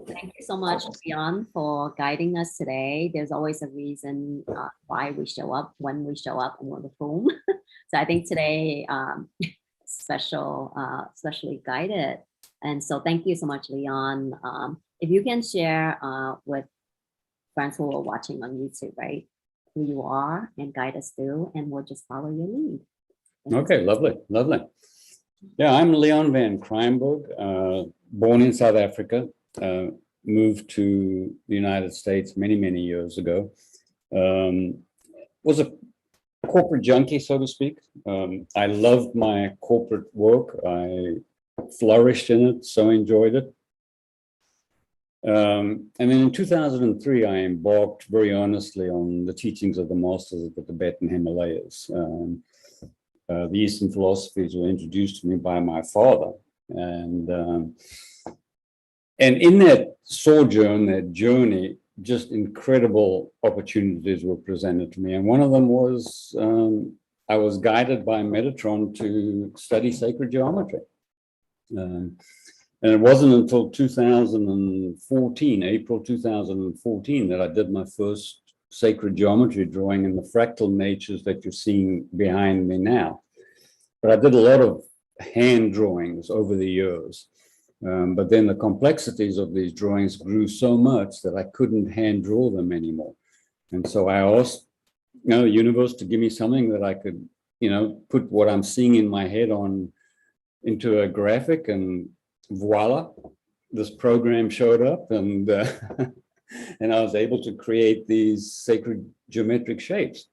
Thank you so much, Leon, for guiding us today. There's always a reason why we show up, when we show up, and with whom. So I think today, especially guided. And so thank you so much, Leon. If you can share with friends who are watching on YouTube, right, who you are and guide us through, and we'll just follow your lead. Okay, lovely, lovely. Yeah, I'm Leon van Kruijnberg, born in South Africa, moved to the United States many, many years ago. Was a corporate junkie, so to speak. I loved my corporate work. I flourished in it, so enjoyed it. And then in 2003, I embarked very earnestly on the teachings of the masters of the Tibetan Himalayas. The Eastern philosophies were introduced to me by my father. And in that sojourn, that journey, just incredible opportunities were presented to me. And one of them was, I was guided by Metatron to study sacred geometry. And it wasn't until 2014, April 2014, that I did my first sacred geometry drawing in the fractal natures that you're seeing behind me now. But I did a lot of hand drawings over the years. But then the complexities of these drawings grew so much that I couldn't hand draw them anymore. And so I asked, the universe to give me something that I could, put what I'm seeing in my head into a graphic, and voila, this program showed up, and and I was able to create these sacred geometric shapes.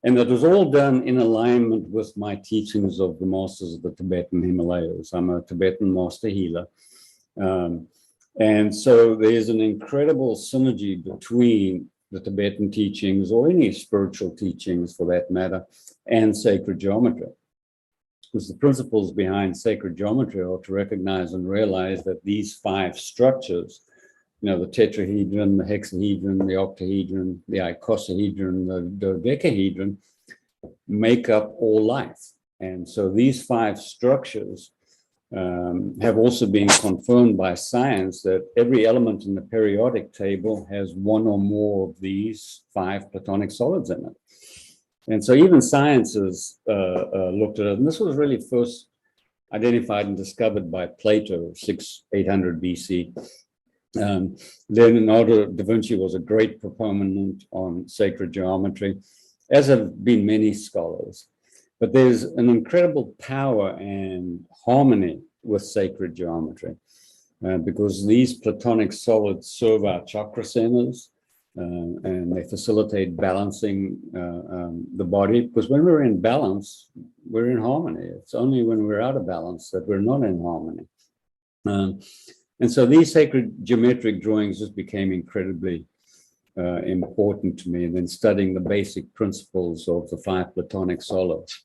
And that was all done in alignment with my teachings of the masters of the Tibetan Himalayas. I'm a Tibetan master healer. And so there's an incredible synergy between the Tibetan teachings, or any spiritual teachings for that matter, and sacred geometry. Because the principles behind sacred geometry are to recognize and realize that these 5 structures, the tetrahedron, the hexahedron, the octahedron, the icosahedron, the dodecahedron, make up all life. And so these 5 structures have also been confirmed by science that every element in the periodic table has one or more of these 5 platonic solids in it. And so even science has looked at it, and this was really first identified and discovered by Plato, 800 BC. Leonardo da Vinci was a great proponent on sacred geometry, as have been many scholars. But there's an incredible power and harmony with sacred geometry, because these platonic solids serve our chakra centers, and they facilitate balancing the body, because when we're in balance, we're in harmony. It's only when we're out of balance that we're not in harmony. And so these sacred geometric drawings just became incredibly important to me, and then studying the basic principles of the 5 platonic solids.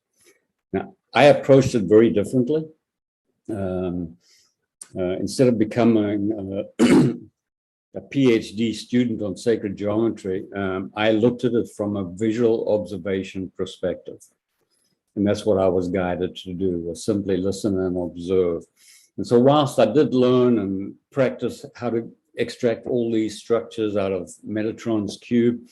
Now, I approached it very differently. Instead of becoming a PhD student on sacred geometry, I looked at it from a visual observation perspective. And that's what I was guided to do, was simply listen and observe. And so whilst I did learn and practice how to extract all these structures out of Metatron's cube,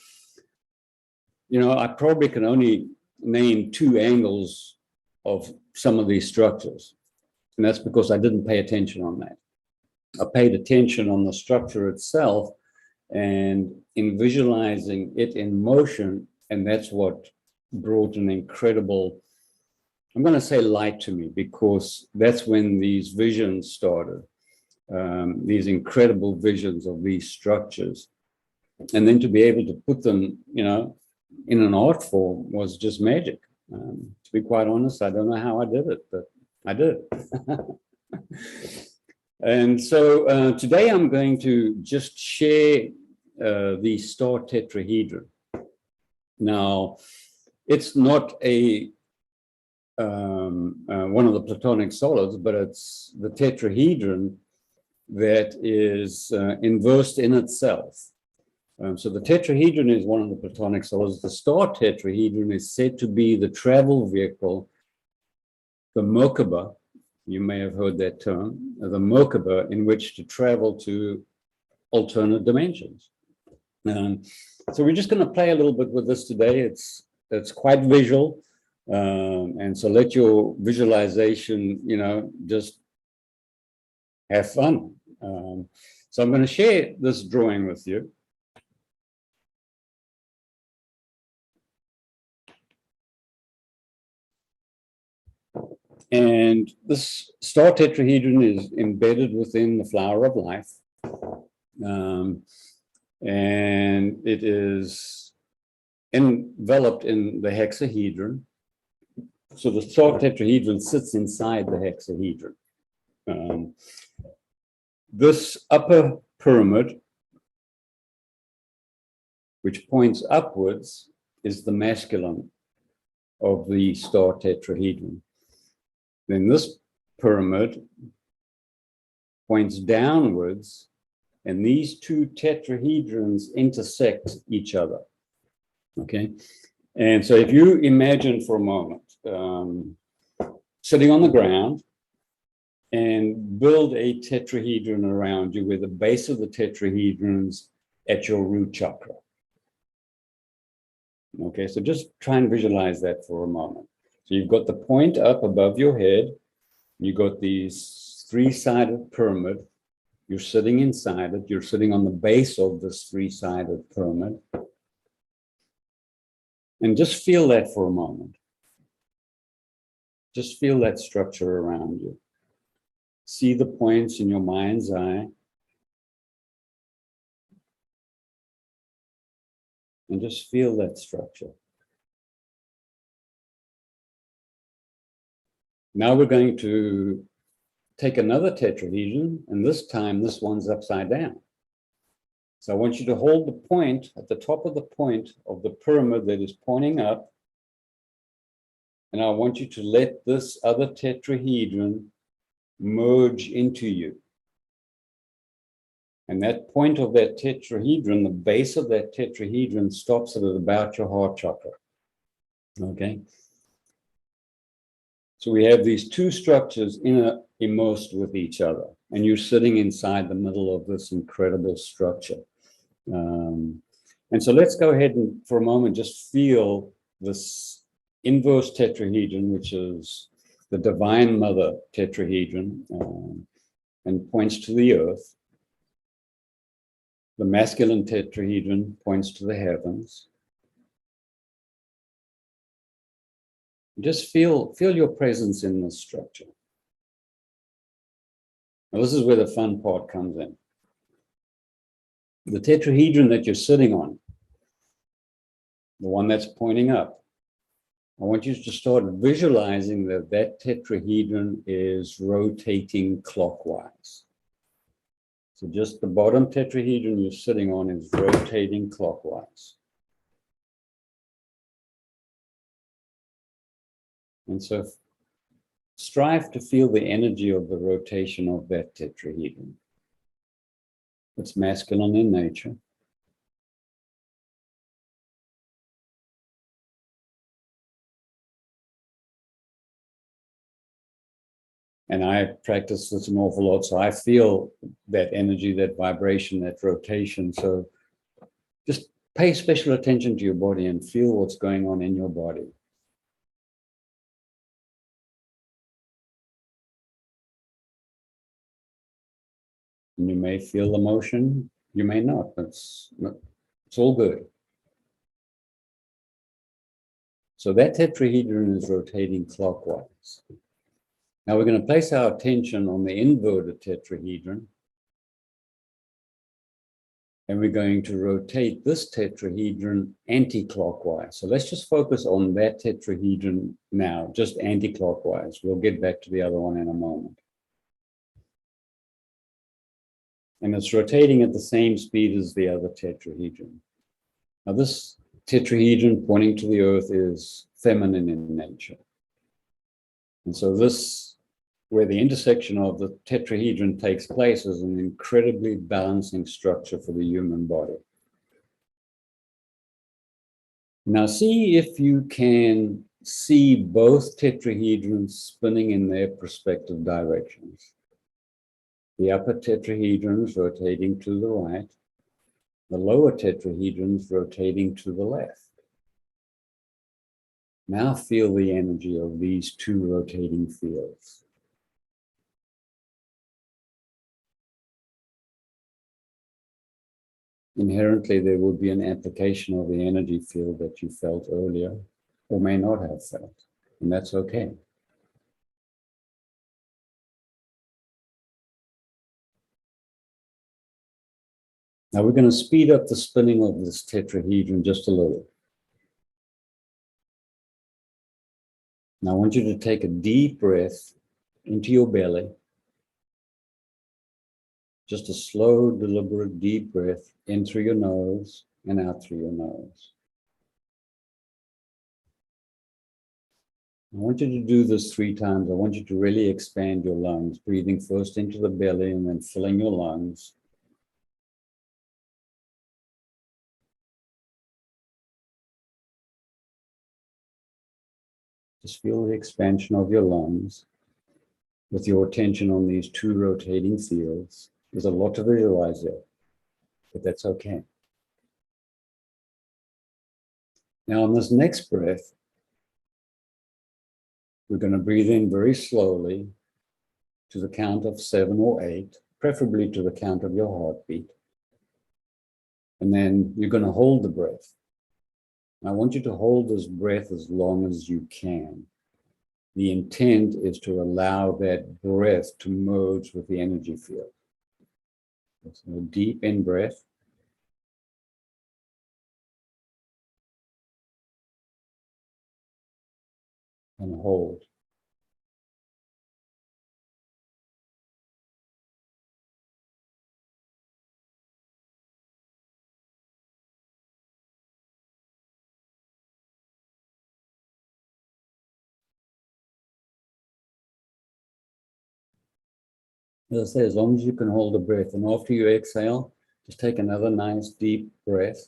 I probably can only name 2 angles of some of these structures. And that's because I didn't pay attention on that. I paid attention on the structure itself and in visualizing it in motion, and that's what brought an incredible, I'm going to say, light to me, because that's when these visions started, these incredible visions of these structures. And then to be able to put them, in an art form was just magic. To be quite honest, I don't know how I did it, but I did. And so today I'm going to just share the star tetrahedron. Now, it's not one of the platonic solids, but it's the tetrahedron that is inversed in itself. So the tetrahedron is one of the platonic solids. The star tetrahedron is said to be the travel vehicle, the Merkaba, You may have heard that term, the Merkaba, in which to travel to alternate dimensions. So we're just going to play a little bit with this today. It's quite visual, and so let your visualization, just have fun. So I'm going to share this drawing with you. And this star tetrahedron is embedded within the flower of life. And it is enveloped in the hexahedron. So the star tetrahedron sits inside the hexahedron. This upper pyramid, which points upwards, is the masculine of the star tetrahedron. Then this pyramid points downwards, and these two tetrahedrons intersect each other. Okay, and so if you imagine for a moment sitting on the ground and build a tetrahedron around you where the base of the tetrahedrons at your root chakra. Okay, so just try and visualize that for a moment. So you've got the point up above your head, you've got these three-sided pyramid, you're sitting inside it, you're sitting on the base of this three-sided pyramid. And just feel that for a moment. Just feel that structure around you. See the points in your mind's eye. And just feel that structure. Now we're going to take another tetrahedron, and this time this one's upside down. So I want you to hold the point at the top of the point of the pyramid that is pointing up, and I want you to let this other tetrahedron merge into you. And that point of that tetrahedron, the base of that tetrahedron, stops at about your heart chakra. Okay? So we have these two structures immersed with each other, and you're sitting inside the middle of this incredible structure. And so let's go ahead and for a moment just feel this inverse tetrahedron, which is the Divine Mother tetrahedron, and points to the earth. The masculine tetrahedron points to the heavens. Just feel your presence in this structure. Now, this is where the fun part comes in. The tetrahedron that you're sitting on, the one that's pointing up, I want you to start visualizing that that tetrahedron is rotating clockwise. So just the bottom tetrahedron you're sitting on is rotating clockwise. And so strive to feel the energy of the rotation of that tetrahedron. It's masculine in nature. And I practice this an awful lot, so I feel that energy, that vibration, that rotation. So just pay special attention to your body and feel what's going on in your body. And you may feel emotion, you may not. It's all good. So that tetrahedron is rotating clockwise. Now we're going to place our attention on the inverted tetrahedron. And we're going to rotate this tetrahedron anti-clockwise. So let's just focus on that tetrahedron now, just anti-clockwise. We'll get back to the other one in a moment. And it's rotating at the same speed as the other tetrahedron. Now this tetrahedron pointing to the earth is feminine in nature. And so this, where the intersection of the tetrahedron takes place, is an incredibly balancing structure for the human body. Now see if you can see both tetrahedrons spinning in their respective directions. The upper tetrahedrons rotating to the right, the lower tetrahedrons rotating to the left. Now feel the energy of these two rotating fields. Inherently, there would be an application of the energy field that you felt earlier, or may not have felt, and that's okay. Now we're going to speed up the spinning of this tetrahedron just a little. Now I want you to take a deep breath into your belly. Just a slow, deliberate, deep breath in through your nose and out through your nose. I want you to do this 3 times. I want you to really expand your lungs, breathing first into the belly and then filling your lungs. Just feel the expansion of your lungs with your attention on these 2 rotating fields. There's a lot to visualize there, but that's okay. Now on this next breath, we're going to breathe in very slowly to the count of 7 or 8, preferably to the count of your heartbeat. And then you're going to hold the breath. And I want you to hold this breath as long as you can. The intent is to allow that breath to merge with the energy field. So a deep in-breath. And hold. As I say, as long as you can hold the breath, and after you exhale, just take another nice deep breath.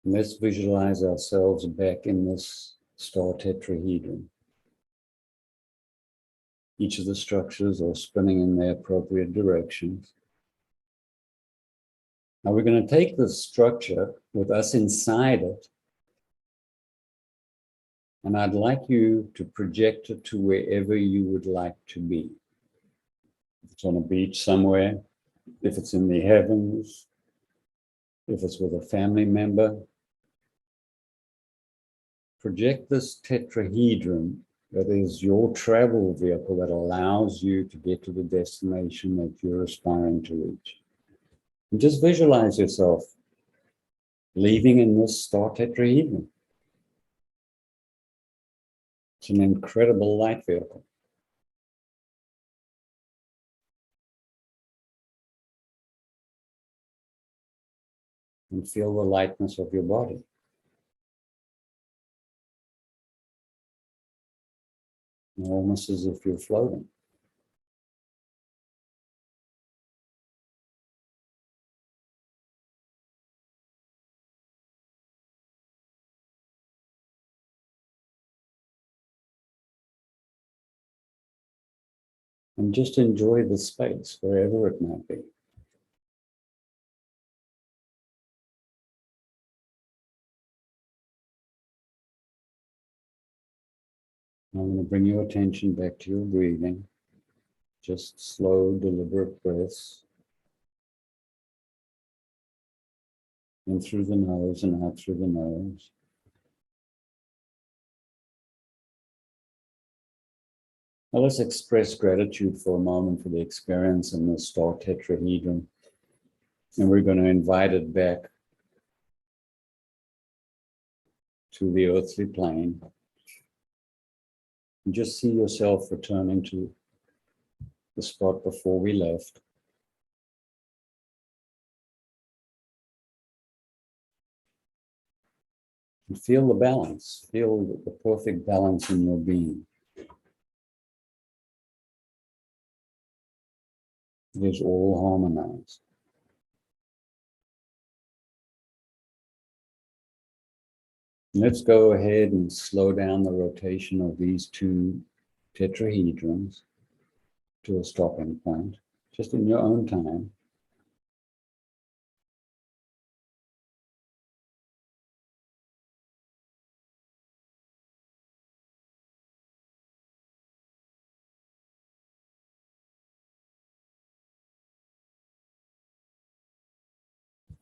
And let's visualize ourselves back in this star tetrahedron. Each of the structures are spinning in their appropriate directions. Now we're going to take this structure with us inside it, and I'd like you to project it to wherever you would like to be. If it's on a beach somewhere, if it's in the heavens, if it's with a family member, project this tetrahedron that is your travel vehicle that allows you to get to the destination that you're aspiring to reach. And just visualize yourself leaving in this star tetrahedron. It's an incredible light vehicle. And feel the lightness of your body. Almost as if you're floating. And just enjoy the space, wherever it might be. I'm going to bring your attention back to your breathing. Just slow, deliberate breaths. In through the nose and out through the nose. Now let's express gratitude for a moment for the experience in the star tetrahedron. And we're going to invite it back to the earthly plane. And just see yourself returning to the spot before we left. And feel the balance, feel the perfect balance in your being. It is all harmonized. Let's go ahead and slow down the rotation of these two tetrahedrons to a stopping point, just in your own time.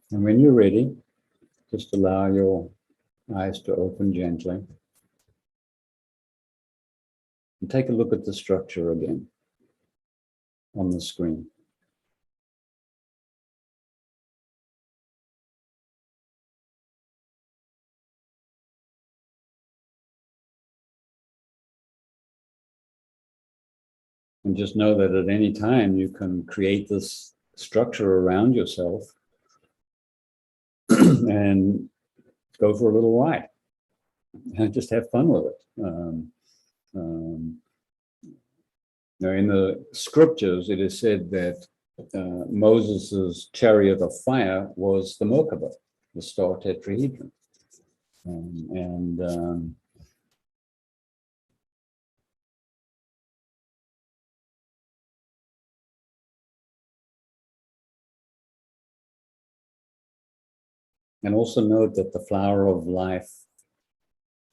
And when you're ready, just allow your eyes to open gently. And take a look at the structure again on the screen. And just know that at any time you can create this structure around yourself and go for a little ride and just have fun with it. Now, in the scriptures, it is said that Moses's chariot of fire was the Merkaba, the star tetrahedron. And also note that the flower of life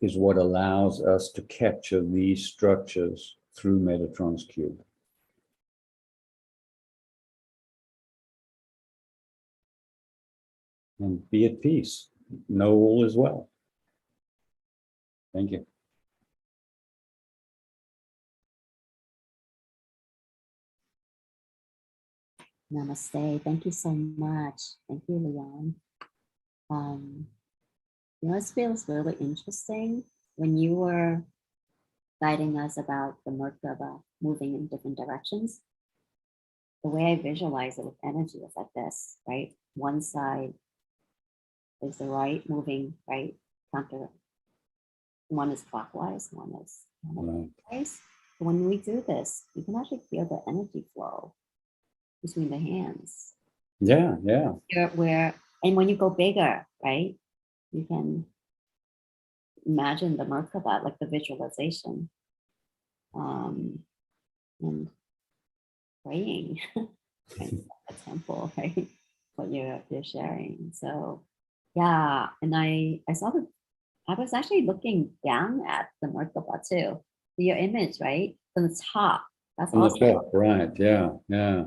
is what allows us to capture these structures through Metatron's cube. And be at peace. Know all is well. Thank you. Namaste. Thank you so much. Thank you, Leon. This feels really interesting. When you were guiding us about the Merkaba moving in different directions, the way I visualize it with energy is like this, right? One side is the right moving, right? Counter. One is clockwise, one is counterclockwise. So when we do this, you can actually feel the energy flow between the hands. Yeah. And when you go bigger, right? You can imagine the Merkaba, like the visualization, and praying in a temple, right? What you're sharing. So yeah, and I saw that I was actually looking down at the Merkaba too. Your image, right? From the top. That's On awesome. the top, right. Yeah. Yeah.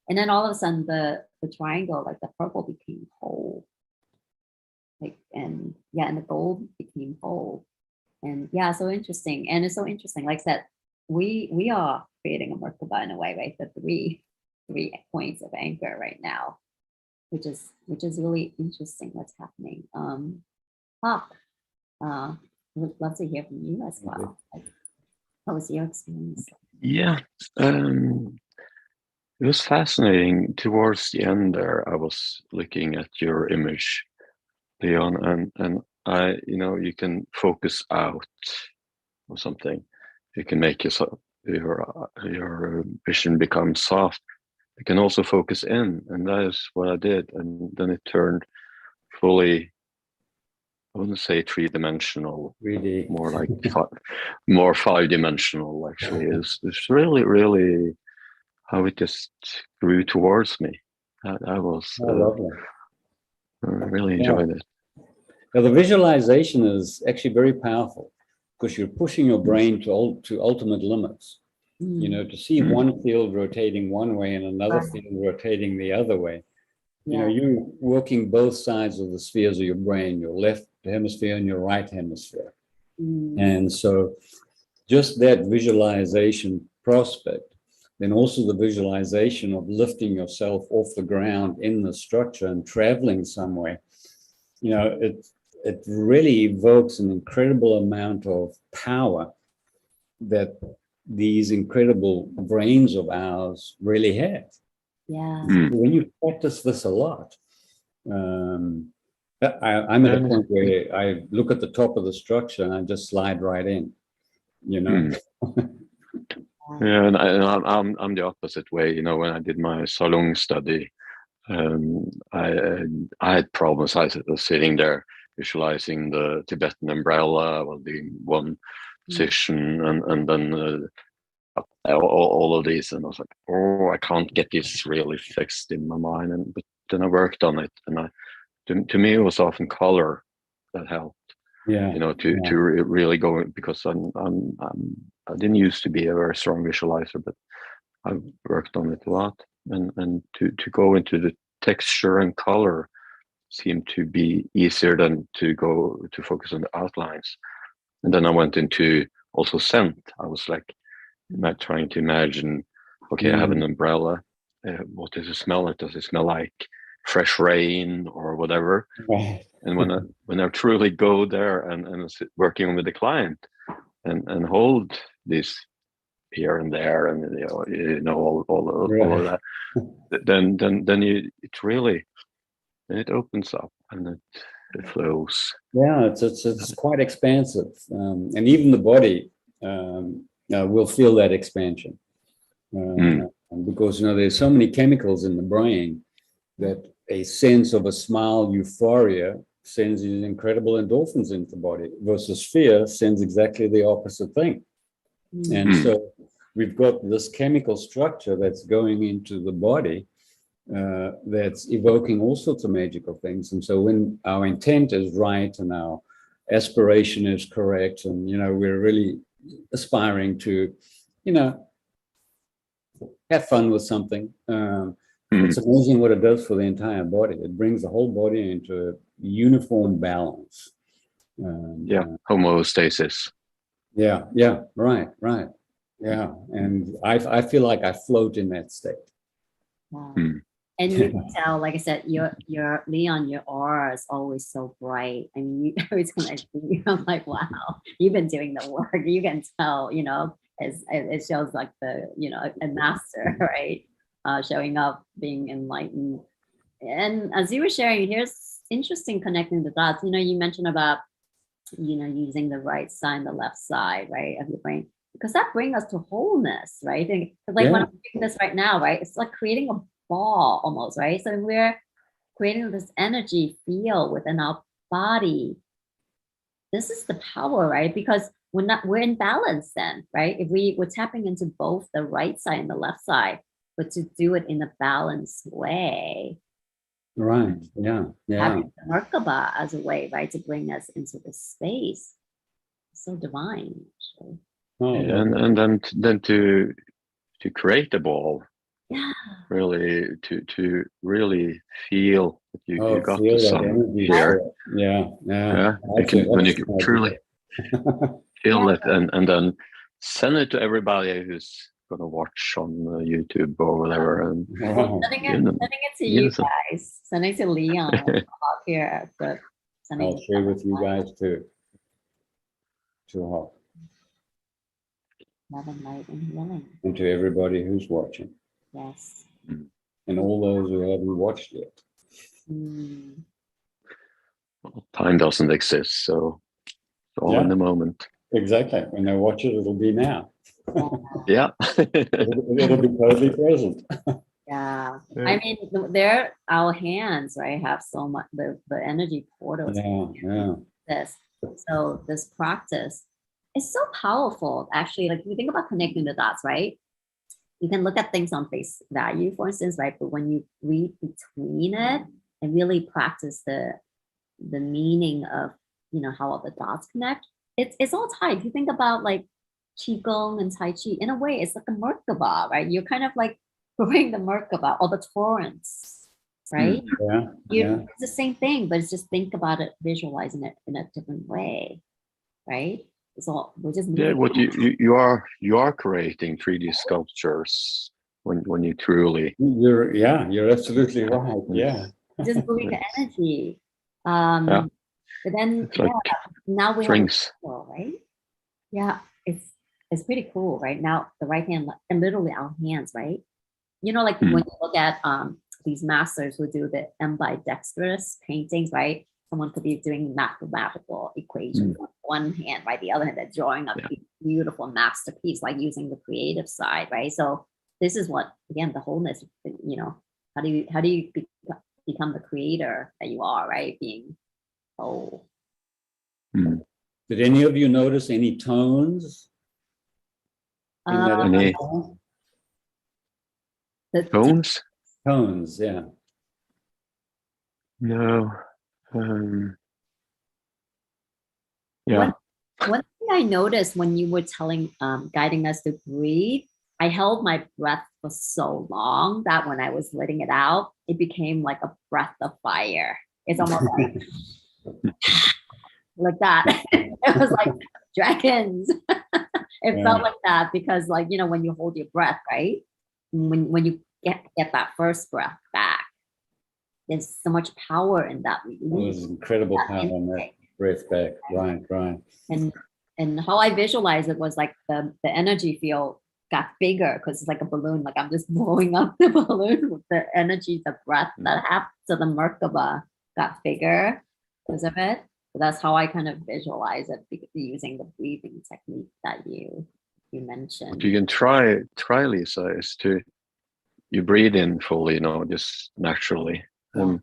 And then all of a sudden the triangle, like the purple became whole. And the gold became whole. And yeah, so interesting. And it's so interesting. Like I said, we are creating a Merkaba in a way, right? The three points of anchor right now, which is really interesting what's happening. Hawk, would love to hear from you as well. Like, how was your experience? Yeah, it was fascinating. Towards the end there, I was looking at your image, Leon, and I, you can focus out or something. You can make your vision become soft. You can also focus in, and that is what I did. And then it turned fully, I wouldn't say three-dimensional, Really. more like more five-dimensional. Actually, it's really, really how it just grew towards me. I was Lovely. really enjoyed it. Now, the visualization is actually very powerful because you're pushing your brain to ultimate limits. To see one field rotating one way and another field rotating the other way. You're working both sides of the spheres of your brain, your left hemisphere and your right hemisphere. And so just that visualization prospect, then also the visualization of lifting yourself off the ground in the structure and traveling somewhere, it really evokes an incredible amount of power that these incredible brains of ours really have. Yeah. When you practice this a lot, I'm at a point where I look at the top of the structure and I just slide right in, Yeah, and I'm the opposite way. You know, when I did my Salong study, I had problems. I was sitting there visualizing the Tibetan umbrella. I was doing one position, and then all of these, and I was like, oh, I can't get this really fixed in my mind. But then I worked on it, and to me it was often color that helped. Yeah. You know, to really go in, because I didn't used to be a very strong visualizer, but I've worked on it a lot, and to go into the texture and color seemed to be easier than to go to focus on the outlines. And then I went into also scent. I was like trying to imagine, okay, I have an umbrella. What does it smell like? Does it smell like fresh rain or whatever? Right. And when I truly go there and working with the client and hold this here and there, and all of that, then it really, then it opens up and it flows. Yeah, it's quite expansive, and even the body will feel that expansion, because there's so many chemicals in the brain that a sense of a smile, euphoria, sends these incredible endorphins into the body, versus fear sends exactly the opposite thing. And so we've got this chemical structure that's going into the body that's evoking all sorts of magical things. And so when our intent is right and our aspiration is correct, and we're really aspiring to have fun with something, it's amazing what it does for the entire body. It brings the whole body into a uniform balance. Homeostasis. Yeah, right. Yeah, and I feel like I float in that state. Wow. And you can tell, like I said, your Leon, your aura is always so bright. I mean, you always connect. I'm like, wow, you've been doing the work. You can tell, it shows like a master, right? Showing up, being enlightened. And as you were sharing, here's interesting connecting the dots. You mentioned about, using the right side and the left side, right, of your brain, because that brings us to wholeness, right? And like when I'm doing this right now, right, it's like creating a ball almost, right? So we're creating this energy field within our body. This is the power, right? Because we're in balance then, right? If we're tapping into both the right side and the left side, but to do it in a balanced way. Right. Yeah. Having the Merkaba as a way, right, to bring us into this space. So divine, actually. And then to create a ball. Yeah. Really to really feel that you got feel the sun here. Yeah. When you can truly feel it, and then send it to everybody who's gonna watch on YouTube or whatever. And sending it to you guys, sending it to Leon up here. But I'll share with you guys too. Love and light and healing. And to everybody who's watching. Yes. And all those who haven't watched yet. Well, time doesn't exist, so it's all in the moment. Exactly. When they watch it, it'll be now. Yeah. it'll be totally present. Yeah. I mean, our hands, right, have so much the energy portals. So this practice is so powerful. Actually, like you think about connecting the dots, right? You can look at things on face value, for instance, right? But when you read between it and really practice the meaning of, how all the dots connect, it's all tied. If you think about like Qigong and Tai Chi, in a way, it's like a Merkaba, right? You're kind of like growing the Merkaba or the torrents, right? It's the same thing, but it's just think about it, visualizing it in a different way, right? So we're just what you are creating 3D sculptures when you truly you're absolutely right. Yeah. Just moving the energy. But then now we have right? Yeah, it's pretty cool, right? Now the right hand and literally our hands, right? Like when you look at these masters who do the ambidextrous paintings, right? Someone could be doing mathematical equations on one hand, right? The other hand, they're drawing up beautiful masterpiece, like using the creative side, right? So this is what, again, the wholeness, how do you become the creator that you are, right? Being whole. Did any of you notice any tones in that Any example? The tones? Tones, yeah. No. Yeah. One thing I noticed when you were guiding us to breathe, I held my breath for so long that when I was letting it out, it became like a breath of fire. It's almost like that. It was like dragons. It felt like that because, like, when you hold your breath, right? When you get that first breath back, there's so much power in that release. There's incredible power in that breath back. Right. And how I visualize it was like the energy field got bigger because it's like a balloon, like I'm just blowing up the balloon with the energy, the breath that happened. So the Merkaba got bigger because of it. So that's how I kind of visualize it, using the breathing technique that you mentioned. What you can try, Lisa, is you breathe in fully, just naturally. And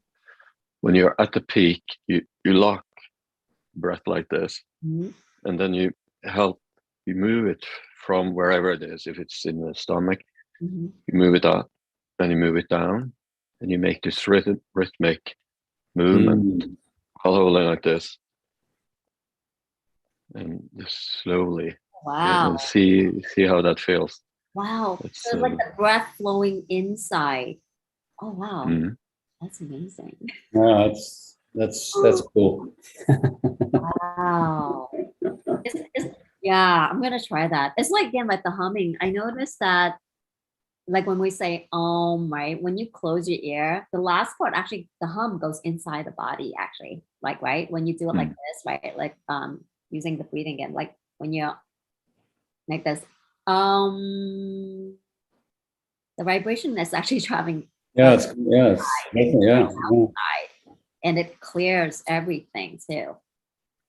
when you're at the peak, you lock breath like this, and then you move it from wherever it is. If it's in the stomach, you move it up, then you move it down, and you make this rhythmic movement while holding like this, and just slowly. Wow. And see how that feels. Wow. So it's like the breath flowing inside. Oh wow. That's amazing. No, that's cool. Wow. Yeah, I'm gonna try that. It's like, again, like the humming. I noticed that, like when we say right, when you close your ear, the last part, actually the hum goes inside the body, actually, like, right, when you do it like this, right, like using the breathing again, like when you're like this, the vibration is actually traveling Yes, yeah. and it clears everything too.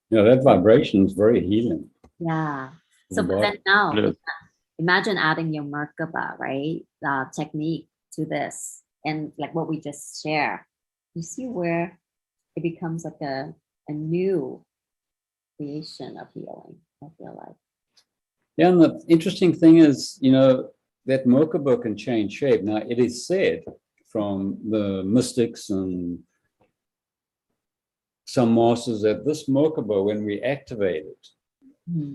Yeah, that vibration is very healing. Yeah. So but then now imagine adding your Merkaba, right, technique to this, and like what we just share. You see where it becomes like a new creation of healing, I feel like. Yeah, and the interesting thing is, that Merkaba can change shape. Now, it is said from the mystics and some masters that this Merkaba, when we activate it,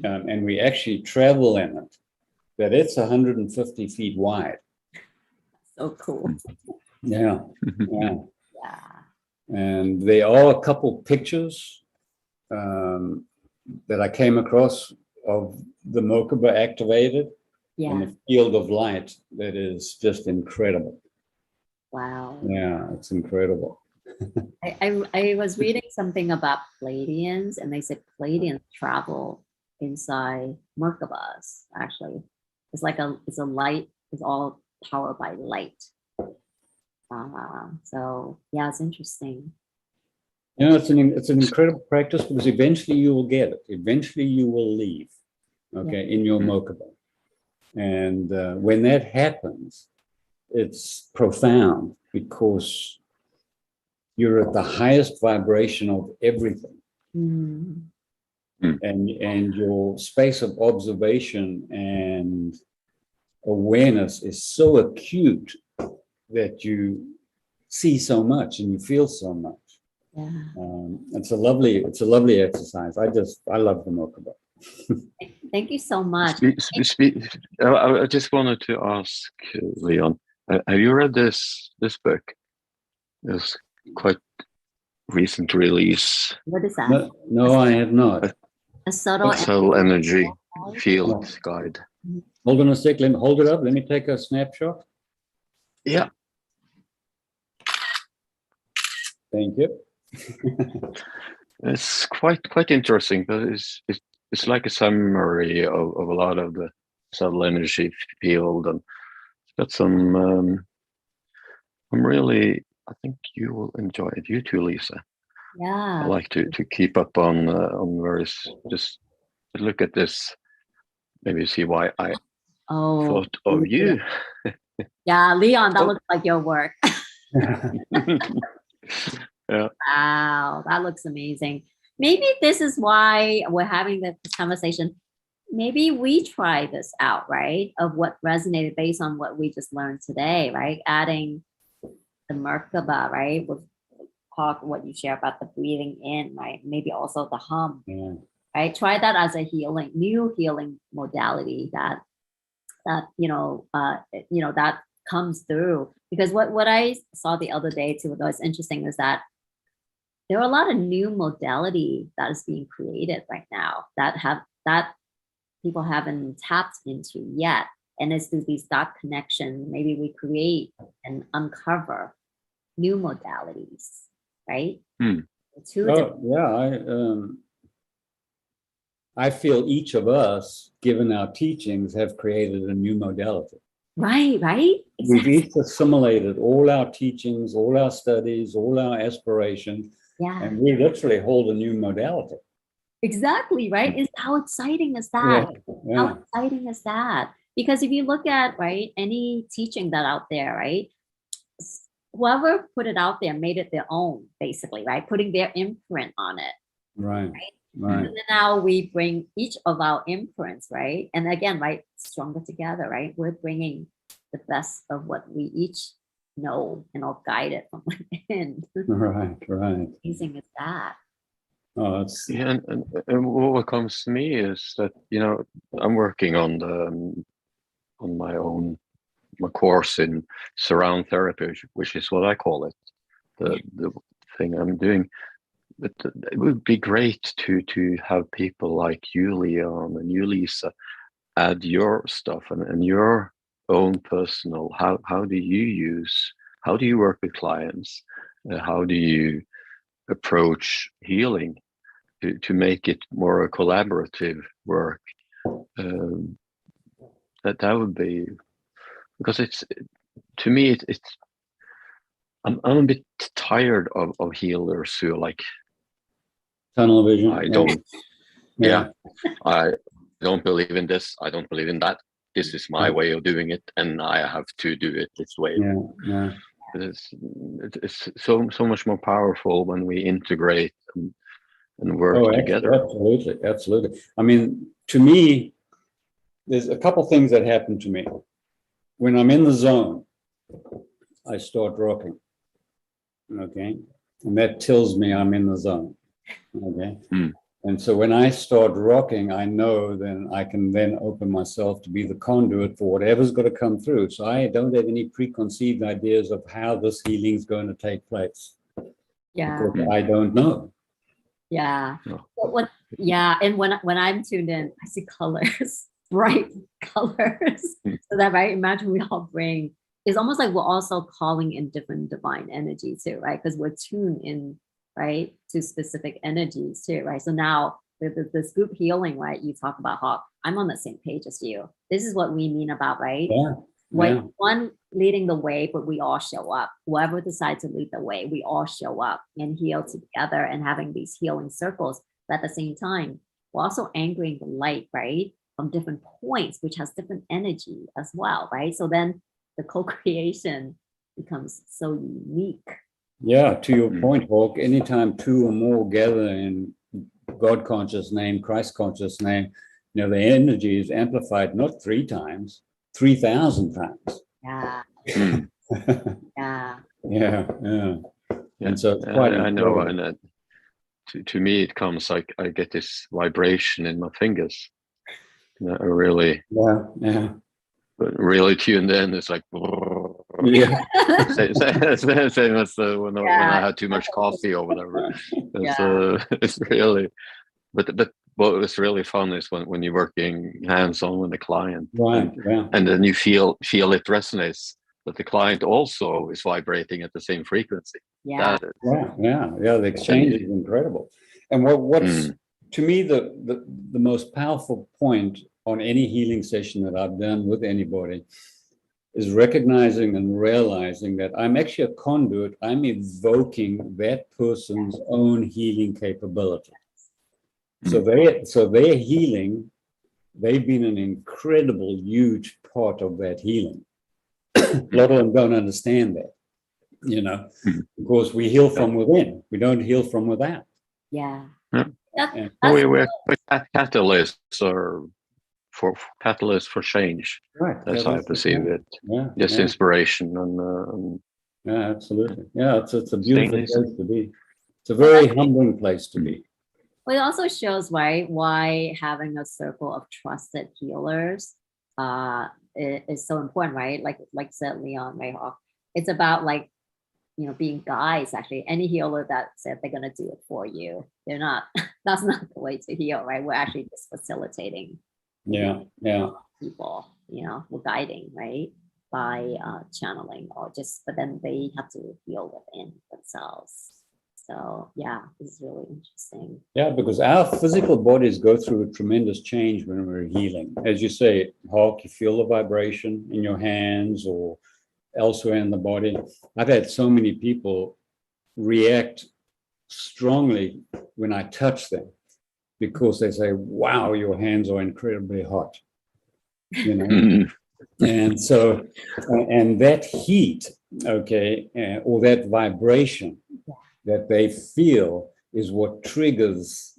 and we actually travel in it, that it's 150 feet wide. So cool. Yeah. Yeah. And there are a couple pictures that I came across of the Merkaba activated in the field of light that is just incredible. Wow. Yeah, it's incredible. I was reading something about Pleiadians, and they said Pleiadians travel inside Merkabas, actually. It's like it's a light, it's all powered by light. So yeah, it's interesting. It's an incredible practice, because eventually you will get it. Eventually you will leave, in your Merkaba. And when that happens, it's profound, because you're at the highest vibration of everything. And your space of observation and awareness is so acute that you see so much and you feel so much. It's a lovely exercise. I love the Merkaba. Thank you so much. I just wanted to ask Leon, have you read this book? It's quite recent release. What is that? No, I have not. A subtle energy field guide. Hold on a sec. Let me hold it up. Let me take a snapshot. Yeah. Thank you. It's quite interesting, but it's like a summary of a lot of the subtle energy field, and it's got some. I think you will enjoy it. You too, Lisa. Yeah. I like to keep up on various. Just look at this maybe you see why I Oh, thought of you. yeah, Leon, that Oh. looks like your work. Yeah. Wow, that looks amazing. Maybe this is why we're having this conversation. Maybe we try this out, right? Of what resonated based on what we just learned today, right? Adding the Merkaba, right? With talk what you share about the breathing in, right? Maybe also the hum, Yeah. right? Try that as a healing, new healing modality that that comes through. Because what I saw the other day too, what was interesting is that there are a lot of new modality that is being created right now that people haven't tapped into yet. And it's through these dot connections, maybe we create and uncover new modalities, right? Hmm. Two different, Yeah, I feel each of us, given our teachings, have created a new modality. right? We've Exactly. each assimilated all our teachings, all our studies, all our aspirations, Yeah, and we literally hold a new modality. exactly, right? Is how exciting is Yeah, that? How yeah, exciting is that? Because if you look at, right, any teaching that out there, right, whoever put it out there made it their own, basically, right? Putting their imprint on it. right, And right. then now we bring each of our imprints, right? And again, right, stronger together, right? We're bringing the best of what we each know and all guided from within. Right, right. Amazing is that. Oh, it's Yeah, and what comes to me is that, you know, I'm working on on my course in surround therapy, which is what I call it, the thing I'm doing. But it would be great to have people like you, Leon, and you, Lisa, add your stuff and your own personal. How do you work with clients? How do you approach healing to make it more a collaborative work? Um, that would be, because it's, to me it's I'm a bit tired of healers who are like, tunnel vision. I Yeah, don't, yeah, yeah, I don't believe in this, I don't believe in that, this is my way of doing it and I have to do it this way. yeah, yeah. It's so much more powerful when we integrate and work Oh, together. absolutely, absolutely. I mean, to me, there's a couple things that happen to me. When I'm in the zone, I start rocking. Okay. And that tells me I'm in the zone. Okay. Hmm. And so when I start rocking, I know then I can then open myself to be the conduit for whatever's got to come through. So I don't have any preconceived ideas of how this healing is going to take place Yeah. because I don't know. Yeah. No. Yeah. And when I'm tuned in, I see colors, bright colors. So that, right, imagine we all bring, it's almost like we're also calling in different divine energy too, right? Because we're tuned in, right, to specific energies too, right? So now this group healing, right? You talk about how I'm on the same page as you. This is what we mean about, right? Yeah. When Yeah. one leading the way, but we all show up. Whoever decides to lead the way, we all show up and heal together and having these healing circles. But at the same time, we're also anchoring the light, right? From different points, which has different energy as well, right? So then the co-creation becomes so unique. Yeah. To your Hmm. point, Hawk, anytime two or more gather in God conscious name, Christ conscious name, the energy is amplified not 3 times, 3,000 times. Yeah, Hmm. yeah, Yeah, yeah. Yeah, And so it's quite I know, incredible. and to me it comes like I get this vibration in my fingers. You know, I really Yeah, really tuned in. It's like yeah, same as when I yeah, had too much coffee or whatever. It's yeah, it's really, but what was really fun is when you're working hands on with the client, right, yeah, and then you feel it resonates, that the client also is vibrating at the same frequency. yeah, That is, yeah. The exchange is incredible. And what's mm, to me the most powerful point on any healing session that I've done with anybody is recognizing and realizing that I'm actually a conduit. I'm evoking that person's own healing capability. So mm, their healing they've been an incredible, huge part of that healing. A lot of them don't understand that, because we heal from within. We don't heal from without. Yeah. Yeah. And We're catalysts for change. right. That's how I perceive it. Yeah. Just yeah. inspiration and Yeah, absolutely. Yeah, it's a beautiful Things. place to be. It's a very humbling place to be. Well, it also shows, right, why having a circle of trusted healers is so important, right? Like said Leon, right? It's about like, being guides. Actually, any healer that said they're gonna do it for you, they're not. That's not the way to heal, right? We're actually just facilitating. Yeah. People, we're guiding, right, by channeling, but then they have to heal within themselves. So yeah, this is really interesting. Yeah, because our physical bodies go through a tremendous change when we're healing. As you say, Hawk, you feel the vibration in your hands or elsewhere in the body. I've had so many people react strongly when I touch them because they say, wow, your hands are incredibly hot. And so, and that heat, okay, or that vibration that they feel is what triggers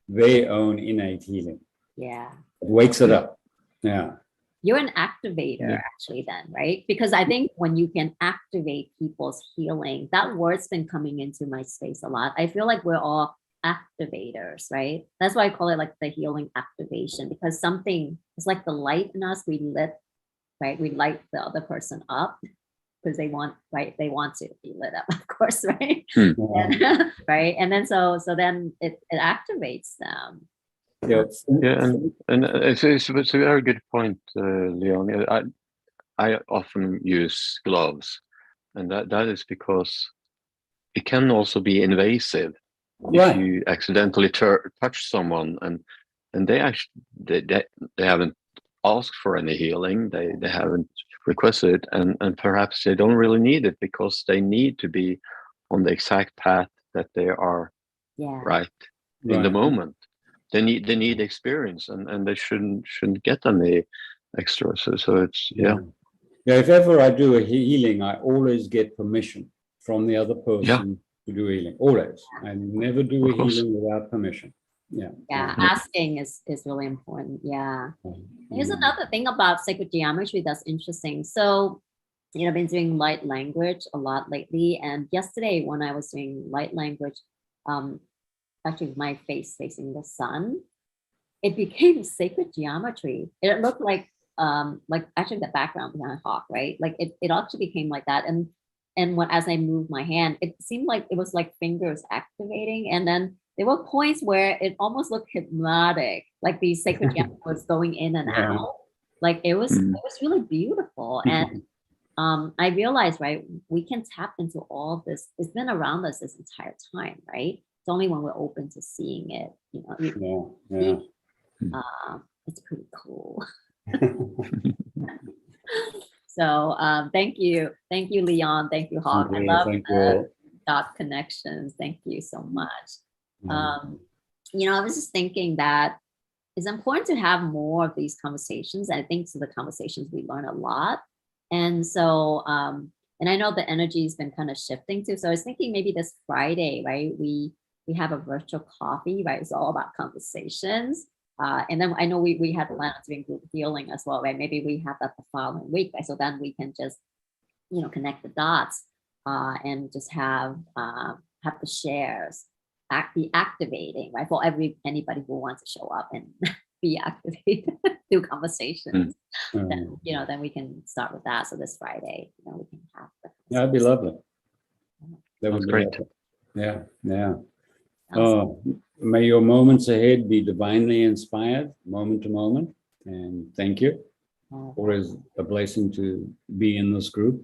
their own innate healing. Yeah. It wakes it up. Yeah. You're an activator, actually, then, right? Because I think when you can activate people's healing, that word's been coming into my space a lot. I feel like we're all activators, right? That's why I call it like the healing activation, because something is like the light in us, we lit, right? We light the other person up because they want, right? They want to be lit up, of course, right? And, right. And then so then it activates them. Yeah, and it's a very good point, Leon. I often use gloves, and that is because it can also be invasive if you accidentally touch someone and they actually they haven't asked for any healing, they haven't requested, and perhaps they don't really need it because they need to be on the exact path that they are right in the moment. They need experience, and they shouldn't get any extra. So it's yeah. If ever I do a healing, I always get permission from the other person to do healing. Always. I never do a healing without permission. Asking is really important. Here's another thing about sacred geometry that's interesting. So I've been doing light language a lot lately, and yesterday when I was doing light language, actually with my face facing the sun, it became sacred geometry. It looked like actually the background behind Hawk, right? Like it actually became like that. And as I moved my hand, it seemed like it was like fingers activating. And then there were points where it almost looked hypnotic, like the sacred geometry was going in and out. Like it was really beautiful. And I realized, right, we can tap into all this. It's been around us this entire time, right? It's only when we're open to seeing it, it's pretty cool. So thank you, Leon. Thank you, Hawk. I love the dot connections. Thank you so much. I was just thinking that it's important to have more of these conversations. I think through the conversations we learn a lot. And so, and I know the energy has been kind of shifting too. So I was thinking maybe this Friday, right? We have a virtual coffee, right? It's all about conversations. And then I know we had planned on doing group healing as well, right? Maybe we have that the following week, right? So then we can just, connect the dots and just have the shares be activating, right? For anybody who wants to show up and be activated through conversations. Then we can start with that. So this Friday, we can have that'd be lovely. That was great. Yeah. May your moments ahead be divinely inspired, moment to moment. And thank you. Always a blessing to be in this group.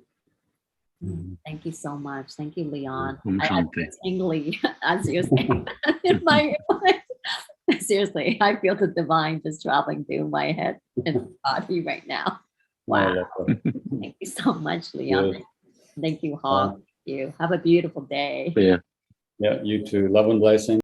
Thank you so much. Thank you, Leon. I feel tingly as you're saying in my seriously, I feel the divine just traveling through my head and body right now. Wow. Thank you so much, Leon. Yes. Thank you, Hawk. Thank you. Have a beautiful day. Yeah, you too. Love and blessing.